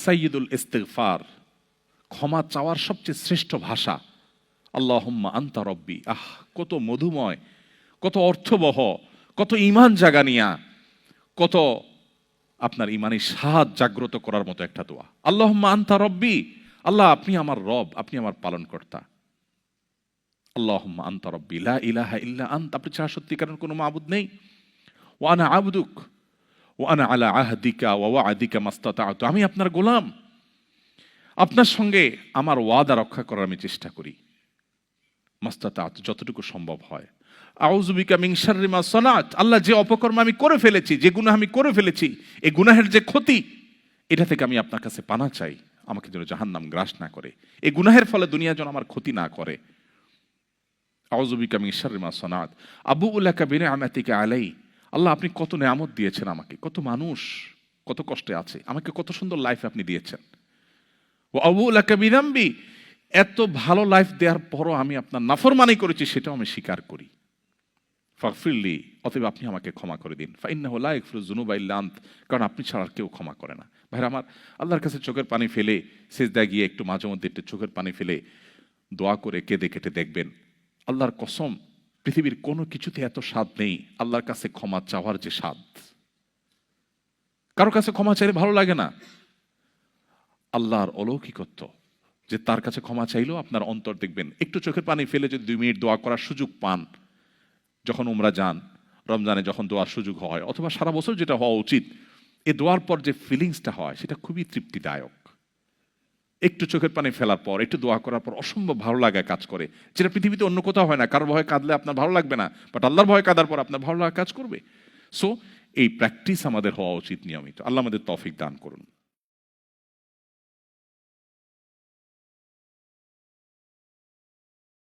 সাইয়্যিদুল ইস্তিগফার, ক্ষমা চাওয়ার সবচেয়ে শ্রেষ্ঠ ভাষা আল্লাহুম্মা আনতা রব্বি। কত মধুময়, কত অর্থবহ, কত ঈমান জাগানিয়া, কত আপনার ঈমানি স্বাদ জাগ্রত করার মতো একটা দোয়া। আল্লাহুম্মা আনতা রব্বি, আল্লাহ আপনি আমার রব, আপনি আমার পালনকর্তা। আল্লাহুম্মা আনতা রব্বি লা ইলাহা ইল্লা আনতা, আপনি ছাড়া সত্যিকারের কোনো মাবুদ নেই। ওয়া আনা আবদুক ওয়া আনা আলা আহদিকা ওয়া ওয়া'দিকা মাস্তাতা'তু, আমি আপনার গোলাম, আপনার সঙ্গে আমার ওয়াদা রক্ষা করার আমি চেষ্টা করি, মাস্তাতা'তু, যতটুকু সম্ভব হয়। আউযু বিকা মিন শাররি মা সানাত, আল্লাহ যে অপকর্ম আমি করে ফেলেছি, যে গুনাহ আমি করে ফেলেছি, এই গুনাহের যে ক্ষতি, এটা থেকে আমি আপনার কাছে পানা চাই, আমাকে যেন জাহান্নাম গ্রাস না করে, এই গুনাহের ফলে দুনিয়া যেন আমার ক্ষতি না করে। আউযু বিকা মিন শাররি মা সানাত আবুউ লাকা বিনি'মাতিকা আলাই, আল্লাহ আপনি কত নেয়ামত দিয়েছেন আমাকে, কত মানুষ কত কষ্টে আছে, আমাকে কত সুন্দর লাইফ আপনি দিয়েছেন। ওয়া আবুউ লাকা বিযামবি, এত ভালো লাইফ দেওয়ার পরও আমি আপনার নাফরমানি করেছি, সেটাও আমি স্বীকার করি। ফাগফিরলি, অতএব আপনি আমাকে ক্ষমা করে দিন। ফাইন্নাহু লা ইয়াগফিরুয যুনুবা ইল্লা আনত, কারণ আপনি ছাড়া আর কেউ ক্ষমা করে না। ভাইরা আমার, আল্লাহর কাছে চোখের পানি ফেলে সিজদায় গিয়ে একটু মাঝে মধ্যে একটু চোখের পানি ফেলে দোয়া করে কেঁদে কেটে দেখবেন, আল্লাহর কসম পৃথিবীর কোনো কিছুতে এত স্বাদ নেই আল্লাহর কাছে ক্ষমা চাওয়ার যে স্বাদ। কারো কাছে ক্ষমা চাইলে ভালো লাগে না। আল্লাহর অলৌকিকত্ব যে তার কাছে ক্ষমা চাইলেও আপনার অন্তর দেখবেন, একটু চোখের পানি ফেলে যদি 2 মিনিট দোয়া করার সুযোগ পান, যখন উমরা যান, রমজানে যখন দোয়ার সুযোগ হয়, অথবা সারা বছর যেটা হওয়া উচিত, এ দোয়ার পর যে ফিলিংসটা হয় সেটা খুবই তৃপ্তিদায়ক। একটু চোখের পানি ফেলার পর, একটু দোয়া করার পর অসম্ভব ভালো লাগায় কাজ করে, যেটা পৃথিবীতে অন্য কোথাও হয় না। কারোর ভয়ে কাঁদলে আপনার ভালো লাগবে না, বাট আল্লাহর ভয়ে কাঁদার পর আপনার ভালো লাগা কাজ করবে। সো এই প্র্যাকটিস আমাদের হওয়া উচিত নিয়মিত। আল্লাহ আমাদের তৌফিক দান করুন।